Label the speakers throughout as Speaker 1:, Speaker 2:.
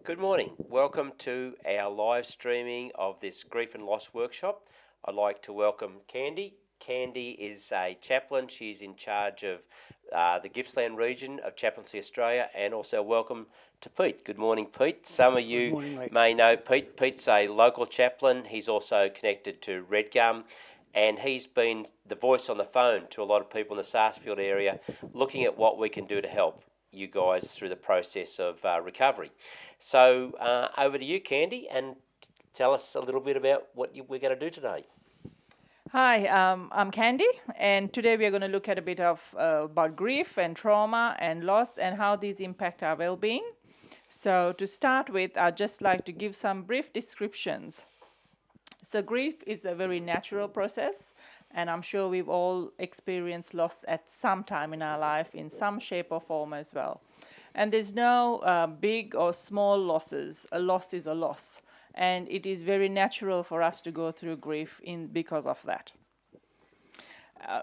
Speaker 1: Good morning. Welcome to our live streaming of this Grief and Loss workshop. I'd like to welcome Candy. Candy is a chaplain. She's in charge of the Gippsland region of Chaplaincy Australia, and also welcome to Pete. Good morning, Pete. Some of you may know Pete. Pete's a local chaplain. He's also connected to Redgum, and he's been the voice on the phone to a lot of people in the Sarsfield area looking at what we can do to help you guys through the process of recovery. So over to you, Candy, and tell us a little bit about what we're going to do today.
Speaker 2: Hi, I'm Candy, and today we are going to look at a bit of about grief and trauma and loss and how these impact our well-being. So to start with, I'd just like to give some brief descriptions. So grief is a very natural process, and I'm sure we've all experienced loss at some time in our life in some shape or form as well. And there's no big or small losses. A loss is a loss. And it is very natural for us to go through grief because of that.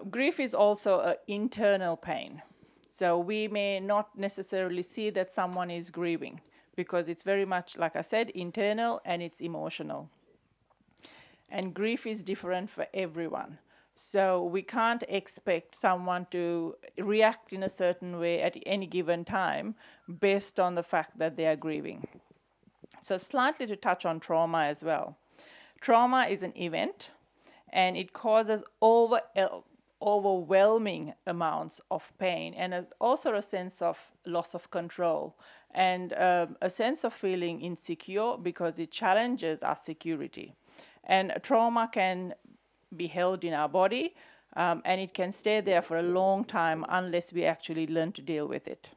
Speaker 2: Grief is also an internal pain. So we may not necessarily see that someone is grieving because it's very much, like I said, internal and it's emotional. And grief is different for everyone. So we can't expect someone to react in a certain way at any given time based on the fact that they are grieving. So slightly to touch on trauma as well. Trauma is an event, and it causes overwhelming amounts of pain and also a sense of loss of control and a sense of feeling insecure because it challenges our security. And trauma can be held in our body, and it can stay there for a long time unless we actually learn to deal with it.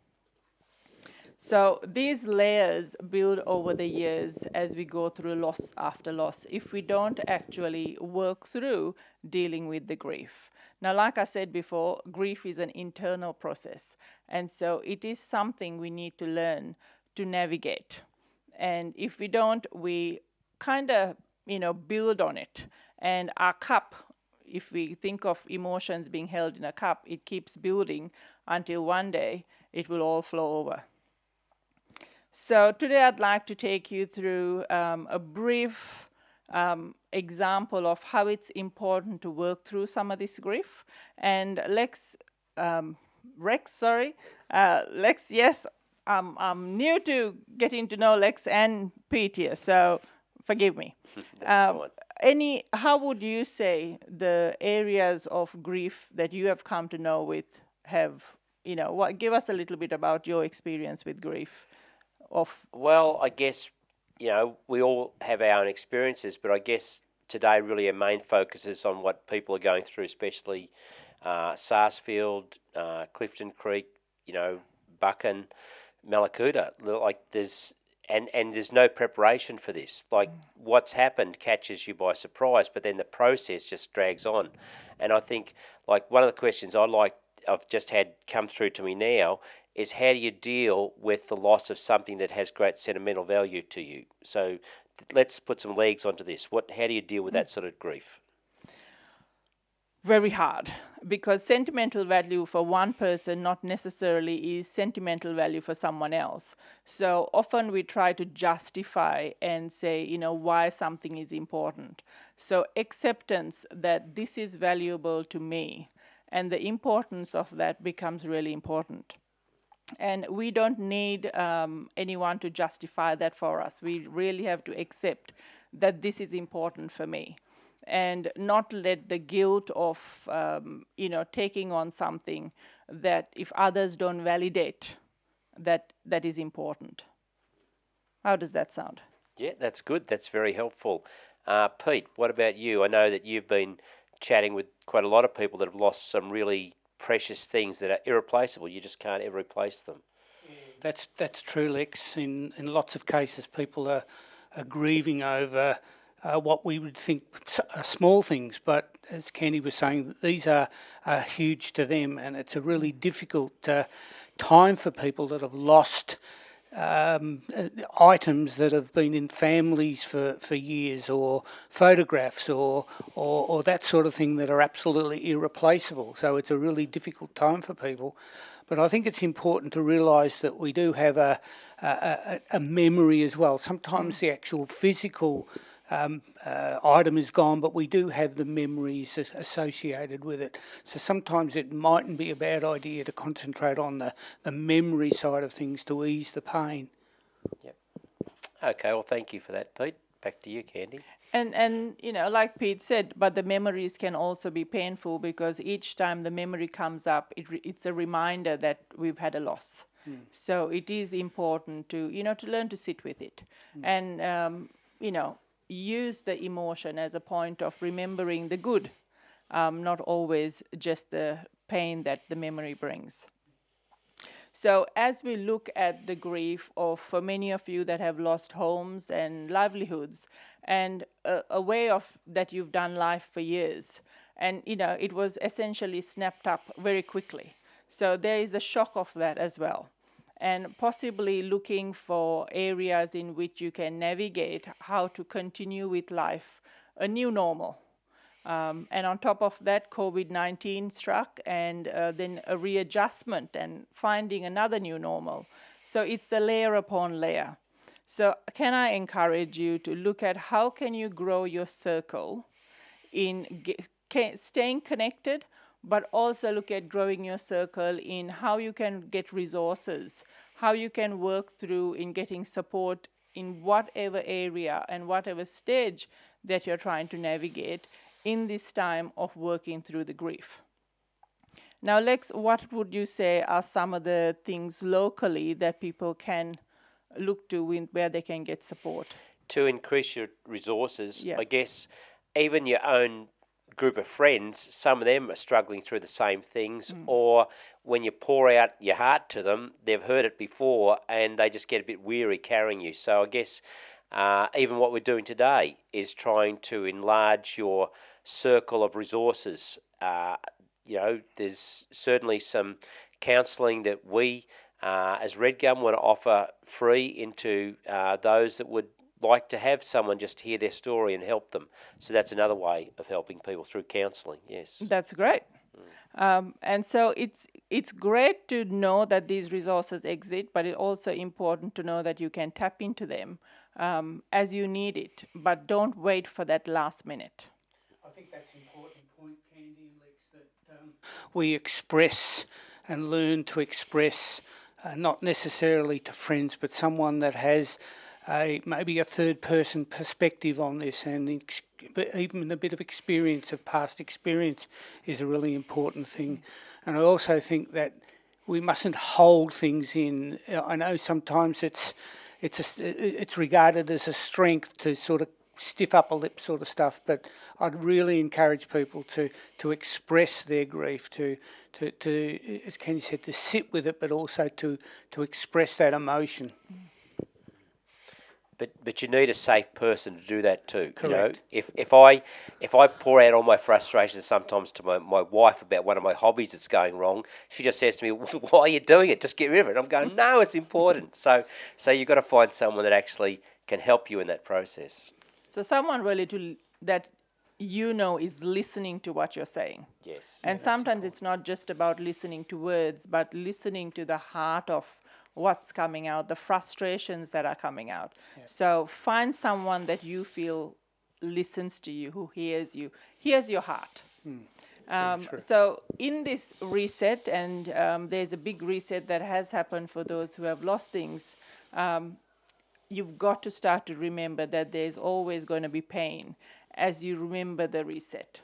Speaker 2: So these layers build over the years as we go through loss after loss if we don't actually work through dealing with the grief. Now, like I said before, grief is an internal process, and so it is something we need to learn to navigate. And if we don't, we kind of build on it. And our cup, if we think of emotions being held in a cup, it keeps building until one day it will all flow over. So today I'd like to take you through a brief example of how it's important to work through some of this grief. And Lex, yes, I'm new to getting to know Lex and Pete here, so forgive me. How would you say the areas of grief that you have come to know with have, give us a little bit about your experience with grief.
Speaker 1: Well, I guess, we all have our own experiences, but I guess today really our main focus is on what people are going through, especially Sarsfield, Clifton Creek, Buchan, Mallacoota. Like there's no preparation for this. Like what's happened catches you by surprise, but then the process just drags on. And I think like one of the questions I've just had come through to me now is how do you deal with the loss of something that has great sentimental value to you? So let's put some legs onto this. How do you deal with that sort of grief?
Speaker 2: Very hard, because sentimental value for one person not necessarily is sentimental value for someone else. So often we try to justify and say, why something is important. So acceptance that this is valuable to me and the importance of that becomes really important. And we don't need anyone to justify that for us. We really have to accept that this is important for me and not let the guilt of, taking on something that if others don't validate, that is important. How does that sound?
Speaker 1: Yeah, that's good. That's very helpful. Pete, what about you? I know that you've been chatting with quite a lot of people that have lost some really precious things that are irreplaceable. You just can't ever replace them.
Speaker 3: Yeah, that's true, Lex. In lots of cases, people are grieving over what we would think are small things, but as Candy was saying, these are huge to them, and it's a really difficult time for people that have lost items that have been in families for years, or photographs, or that sort of thing that are absolutely irreplaceable. So it's a really difficult time for people. But I think it's important to realise that we do have a memory as well. Sometimes the actual physical item is gone, but we do have the memories associated with it. So sometimes it mightn't be a bad idea to concentrate on the memory side of things to ease the pain.
Speaker 1: Yep. Okay, well, thank you for that, Pete. Back to you, Candy.
Speaker 2: And you know, like Pete said, but the memories can also be painful because each time the memory comes up, it's a reminder that we've had a loss. So it is important to, you know, to learn to sit with it and, you know, use the emotion as a point of remembering the good, not always just the pain that the memory brings. So as we look at the grief of, for many of you that have lost homes and livelihoods, and a way of that you've done life for years, and you know it was essentially snapped up very quickly. So there is the shock of that as well, and possibly looking for areas in which you can navigate how to continue with life, a new normal. And on top of that, COVID-19 struck, and then a readjustment and finding another new normal. So it's a layer upon layer. So can I encourage you to look at how can you grow your circle in staying connected, but also look at growing your circle in how you can get resources, how you can work through in getting support in whatever area and whatever stage that you're trying to navigate in this time of working through the grief. Now, Lex, what would you say are some of the things locally that people can look to where they can get support?
Speaker 1: To increase your resources,
Speaker 2: Yeah.
Speaker 1: I guess even your own group of friends, some of them are struggling through the same things, or when you pour out your heart to them, they've heard it before and they just get a bit weary carrying you. So I guess even what we're doing today is trying to enlarge your circle of resources. You know, there's certainly some counselling that we, as Red Gum, want to offer free into those that would like to have someone just hear their story and help them. So that's another way of helping people through counselling. Yes.
Speaker 2: That's great. And so it's great to know that these resources exist, but it's also important to know that you can tap into them as you need it, but don't wait for that last minute.
Speaker 3: I think that's an important point, Candy and Lex, that we express and learn to express, not necessarily to friends, but someone that has maybe a third person perspective on this, and even a bit of experience, of past experience, is a really important thing. And I also think that we mustn't hold things in. I know sometimes it's regarded as a strength to sort of stiff upper lip sort of stuff, but I'd really encourage people to express their grief, to as Kenny said, to sit with it, but also to express that emotion.
Speaker 1: But you need a safe person to do that too.
Speaker 3: Correct.
Speaker 1: You know, if I pour out all my frustrations sometimes to my wife about one of my hobbies that's going wrong, she just says to me, "Why are you doing it? Just get rid of it." I'm going, "No, it's important." So you've got to find someone that actually can help you in that process.
Speaker 2: So someone really that you know is listening to what you're saying.
Speaker 1: Yes.
Speaker 2: And sometimes it's not just about listening to words, but listening to the heart of what's coming out, the frustrations that are coming out. Yeah. So find someone that you feel listens to you, who hears your heart. So in this reset, and there's a big reset that has happened for those who have lost things, you've got to start to remember that there's always going to be pain as you remember the reset.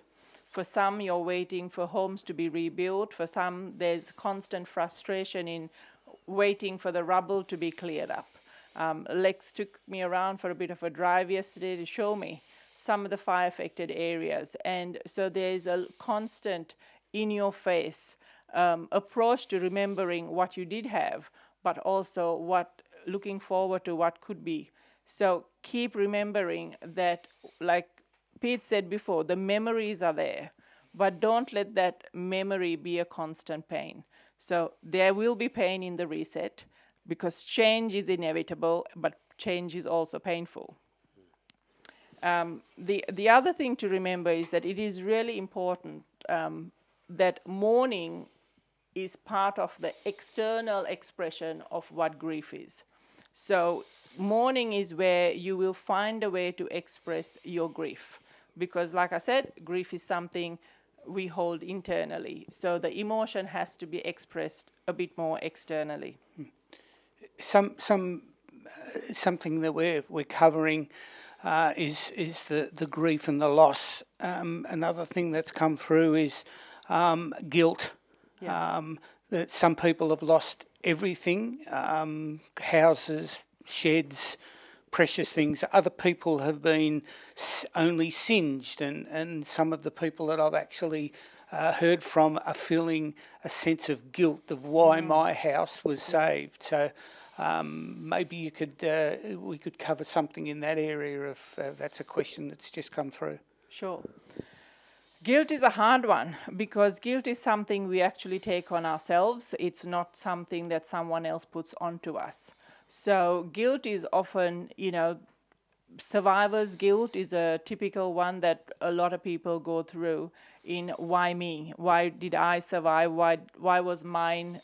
Speaker 2: For some, you're waiting for homes to be rebuilt. For some, there's constant frustration in waiting for the rubble to be cleared up. Lex took me around for a bit of a drive yesterday to show me some of the fire-affected areas. And so there's a constant in-your-face approach to remembering what you did have, but also looking forward to what could be. So keep remembering that, like Pete said before, the memories are there, but don't let that memory be a constant pain. So there will be pain in the reset because change is inevitable, but change is also painful. The other thing to remember is that it is really important that mourning is part of the external expression of what grief is. So mourning is where you will find a way to express your grief. Because like I said, grief is something we hold internally. So the emotion has to be expressed a bit more externally.
Speaker 3: Something that we're covering is the grief and the loss. Another thing that's come through is guilt.
Speaker 2: Yeah.
Speaker 3: That some people have lost everything, houses, sheds, precious things. Other people have been only singed, and some of the people that I've actually heard from are feeling a sense of guilt of why my house was saved. So maybe we could cover something in that area if that's a question that's just come through.
Speaker 2: Sure. Guilt is a hard one because guilt is something we actually take on ourselves. It's not something that someone else puts onto us. So guilt is often, survivor's guilt is a typical one that a lot of people go through in why me? Why did I survive? Why was mine,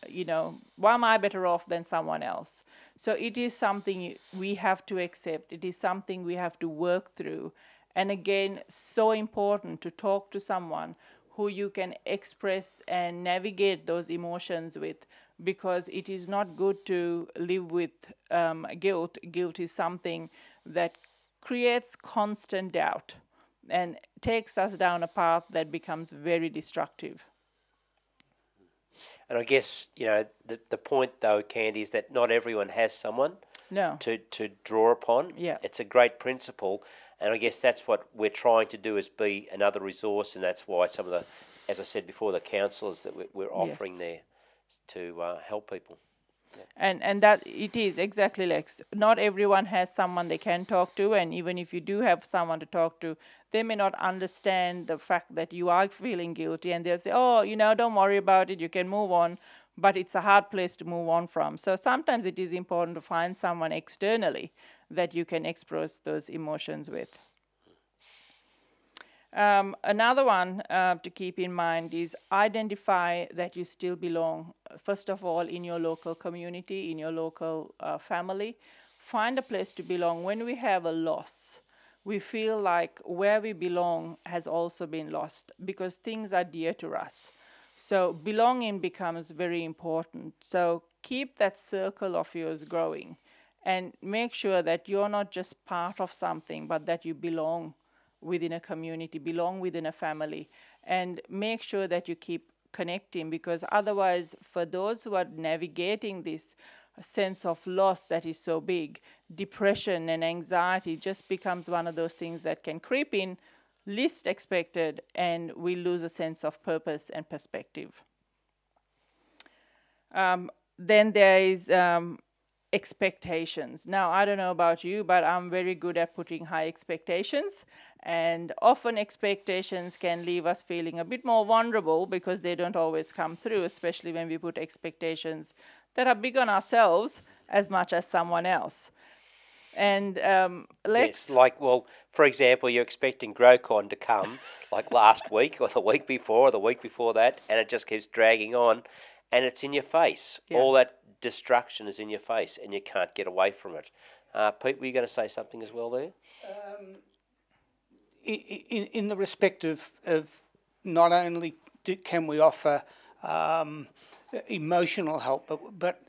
Speaker 2: why am I better off than someone else? So it is something we have to accept. It is something we have to work through. And again, so important to talk to someone who you can express and navigate those emotions with, because it is not good to live with guilt. Guilt is something that creates constant doubt and takes us down a path that becomes very destructive.
Speaker 1: And I guess, the point though, Candy, is that not everyone has someone to draw upon.
Speaker 2: Yeah.
Speaker 1: It's a great principle. And I guess that's what we're trying to do, is be another resource, and that's why some of the, as I said before, the counsellors that we're offering there to help people. Yeah.
Speaker 2: And that it is exactly like, not everyone has someone they can talk to, and even if you do have someone to talk to, they may not understand the fact that you are feeling guilty, and they'll say, oh, don't worry about it, you can move on. But it's a hard place to move on from. So sometimes it is important to find someone externally that you can express those emotions with. Another one to keep in mind is identify that you still belong, first of all, in your local community, in your local family. Find a place to belong. When we have a loss, we feel like where we belong has also been lost because things are dear to us. So belonging becomes very important. So keep that circle of yours growing and make sure that you're not just part of something, but that you belong within a community, belong within a family, and make sure that you keep connecting, because otherwise, for those who are navigating this sense of loss that is so big, depression and anxiety just becomes one of those things that can creep in least expected, and we lose a sense of purpose and perspective. Then there is expectations. Now, I don't know about you, but I'm very good at putting high expectations, and often expectations can leave us feeling a bit more vulnerable because they don't always come through, especially when we put expectations that are big on ourselves as much as someone else. And
Speaker 1: Yes, like, well, for example, you're expecting GrowCon to come like last week or the week before or the week before that, and it just keeps dragging on, and it's in your face.
Speaker 2: Yeah.
Speaker 1: All that destruction is in your face, and you can't get away from it. Pete, were you going to say something as well there?
Speaker 3: In the respect of not only can we offer emotional help, but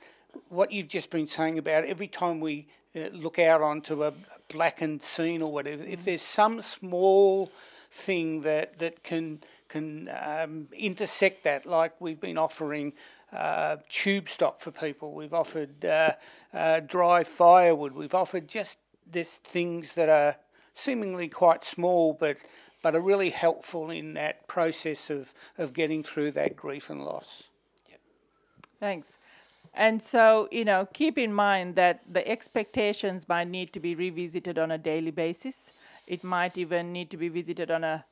Speaker 3: what you've just been saying about every time we look out onto a blackened scene or whatever, if there's some small thing that can intersect that, like we've been offering tube stock for people, we've offered dry firewood, we've offered just these things that are seemingly quite small, but are really helpful in that process of getting through that grief and loss.
Speaker 1: Yep.
Speaker 2: Thanks. And so, keep in mind that the expectations might need to be revisited on a daily basis. It might even need to be visited on a,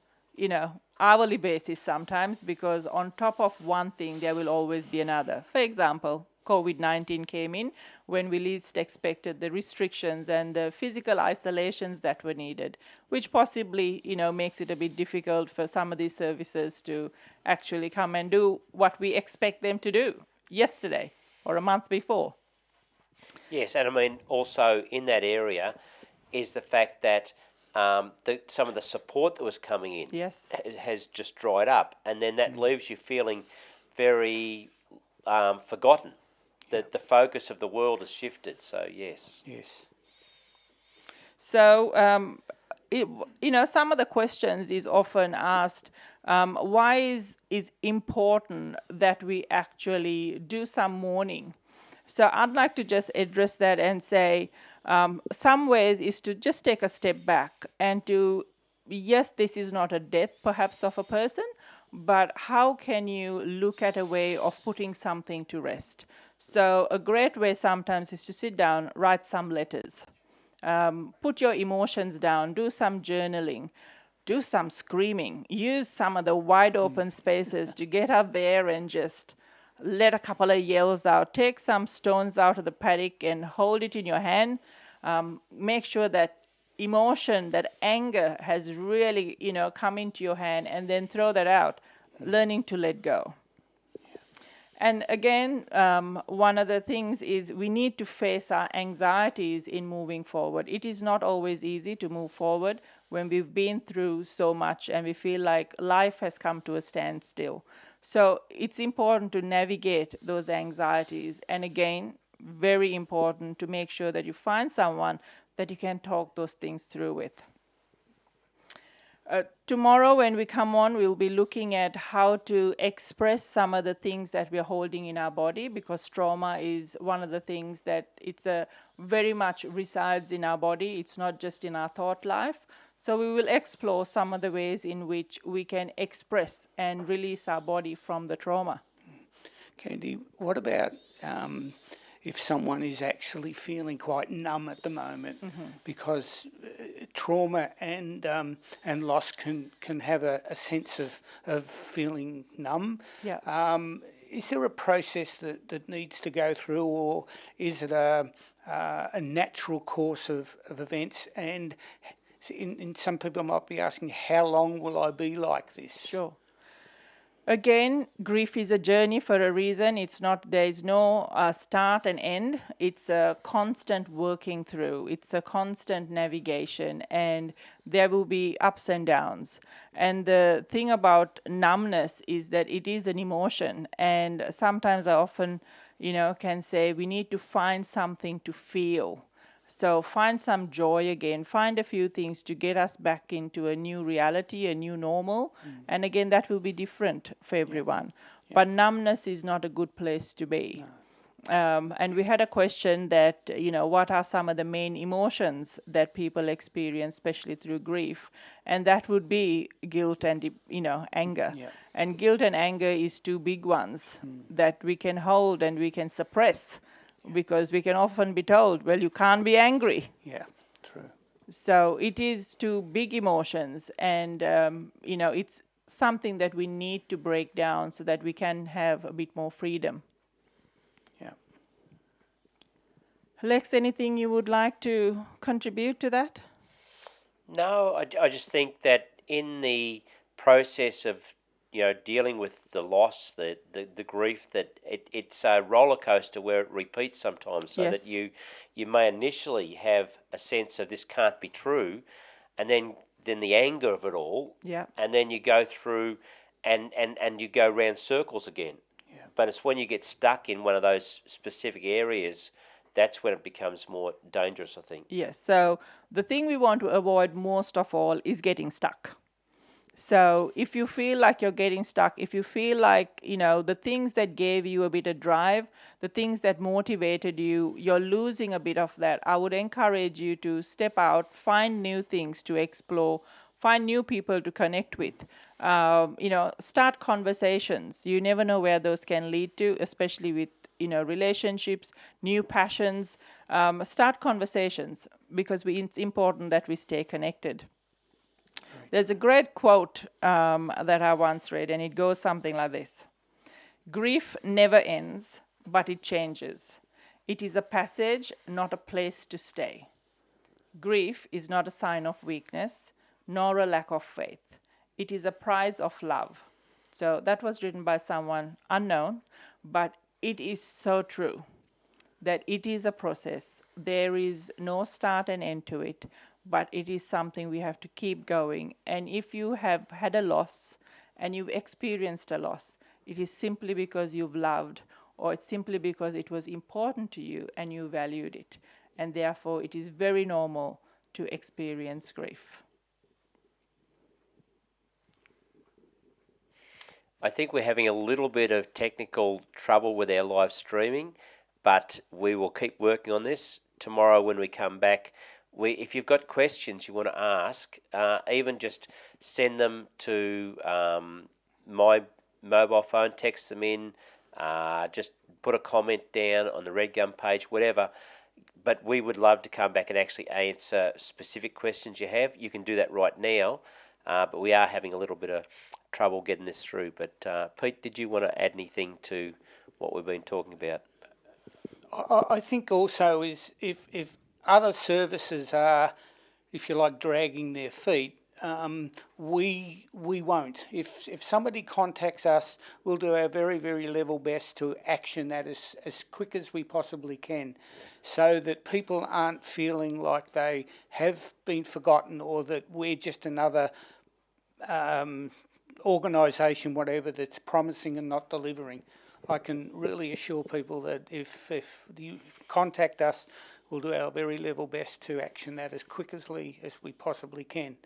Speaker 2: hourly basis sometimes, because on top of one thing, there will always be another. For example, COVID-19 came in, when we least expected the restrictions and the physical isolations that were needed, which possibly, makes it a bit difficult for some of these services to actually come and do what we expect them to do yesterday or a month before.
Speaker 1: Yes, and I mean also in that area is the fact that some of the support that was coming in
Speaker 2: Yes.
Speaker 1: has just dried up, and then that leaves you feeling very forgotten. That the focus of the world has shifted. So yes.
Speaker 3: Yes.
Speaker 2: So some of the questions is often asked. Why is important that we actually do some mourning? So I'd like to just address that and say some ways is to just take a step back and to, yes, this is not a death perhaps of a person, but how can you look at a way of putting something to rest? So a great way sometimes is to sit down, write some letters, put your emotions down, do some journaling, do some screaming, use some of the wide open spaces to get up there and just let a couple of yells out. Take some stones out of the paddock and hold it in your hand. Make sure that emotion, that anger has really, come into your hand, and then throw that out, learning to let go. And again, one of the things is we need to face our anxieties in moving forward. It is not always easy to move forward when we've been through so much and we feel like life has come to a standstill. So it's important to navigate those anxieties. And again, very important to make sure that you find someone that you can talk those things through with. Tomorrow when we come on, we'll be looking at how to express some of the things that we're holding in our body, because trauma is one of the things that very much resides in our body. It's not just in our thought life. So we will explore some of the ways in which we can express and release our body from the trauma.
Speaker 3: Candy, what about if someone is actually feeling quite numb at the moment, because trauma and loss can have a sense of feeling numb?
Speaker 2: Yeah.
Speaker 3: Is there a process that needs to go through, or is it a natural course of events? And in some people might be asking, how long will I be like this?
Speaker 2: Sure. Again, grief is a journey for a reason. There is no start and end. It's a constant working through. It's a constant navigation, and there will be ups and downs. And the thing about numbness is that it is an emotion. And sometimes I often, can say we need to find something to feel. So find some joy again, find a few things to get us back into a new reality, a new normal. And again, that will be different for everyone. Yeah. But numbness is not a good place to be. No. And we had a question that, what are some of the main emotions that people experience, especially through grief? And that would be guilt and, anger. Yeah. And guilt and anger is two big ones that we can hold and we can suppress. Because we can often be told, well, you can't be angry.
Speaker 3: Yeah, true.
Speaker 2: So it is two big emotions, and it's something that we need to break down so that we can have a bit more freedom.
Speaker 3: Yeah.
Speaker 2: Lex, anything you would like to contribute to that?
Speaker 1: No, I just think that in the process of dealing with the loss, the grief, that it's a roller coaster where it repeats sometimes, so that you may initially have a sense of this can't be true, and then the anger of it all, and then you go through and you go round circles again. Yeah. But it's when you get stuck in one of those specific areas, that's when it becomes more dangerous, I think.
Speaker 2: Yes, so the thing we want to avoid most of all is getting stuck. So if you feel like you're getting stuck, if you feel like, the things that gave you a bit of drive, the things that motivated you, you're losing a bit of that, I would encourage you to step out, find new things to explore, find new people to connect with, start conversations. You never know where those can lead to, especially with, relationships, new passions. Start conversations, because it's important that we stay connected. There's a great quote that I once read, and it goes something like this. Grief never ends, but it changes. It is a passage, not a place to stay. Grief is not a sign of weakness, nor a lack of faith. It is a prize of love. So that was written by someone unknown, but it is so true that it is a process. There is no start and end to it, but it is something we have to keep going. And if you have had a loss and you've experienced a loss, it is simply because you've loved, or it's simply because it was important to you and you valued it. And therefore, it is very normal to experience grief.
Speaker 1: I think we're having a little bit of technical trouble with our live streaming, but we will keep working on this. Tomorrow when we come back, if you've got questions you want to ask, even just send them to my mobile phone, text them in, just put a comment down on the Red Gum page, whatever. But we would love to come back and actually answer specific questions you have. You can do that right now, but we are having a little bit of trouble getting this through. But Pete, did you want to add anything to what we've been talking about?
Speaker 3: I think also is if other services are, if you like, dragging their feet, we won't. If somebody contacts us, we'll do our very, very level best to action that as quick as we possibly can, so that people aren't feeling like they have been forgotten or that we're just another organisation, whatever, that's promising and not delivering. I can really assure people that if you contact us, we'll do our very level best to action that as quickly as we possibly can.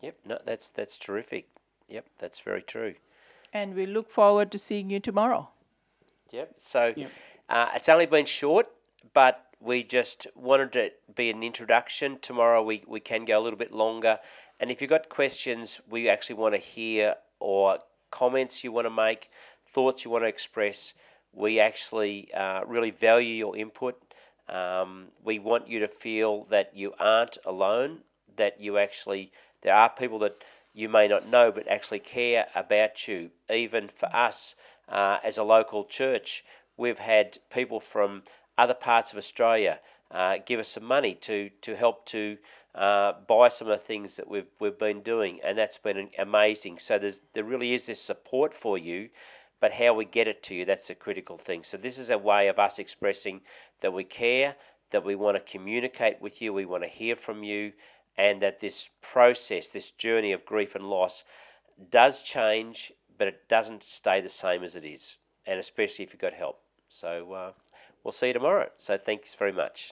Speaker 1: Yep, no, that's terrific. Yep, that's very true.
Speaker 2: And we look forward to seeing you tomorrow.
Speaker 1: Yep, so it's only been short, but we just wanted to be an introduction. Tomorrow we can go a little bit longer. And if you've got questions we actually want to hear, or comments you want to make, thoughts you want to express, we actually really value your input. We want you to feel that you aren't alone, that you actually, there are people that you may not know but actually care about you. Even for us as a local church, we've had people from other parts of Australia give us some money to help to buy some of the things that we've been doing, and that's been amazing. So there really is this support for you, but how we get it to you, that's a critical thing. So this is a way of us expressing that we care, that we want to communicate with you, we want to hear from you, and that this process, this journey of grief and loss does change, but it doesn't stay the same as it is, and especially if you've got help. So we'll see you tomorrow. So thanks very much.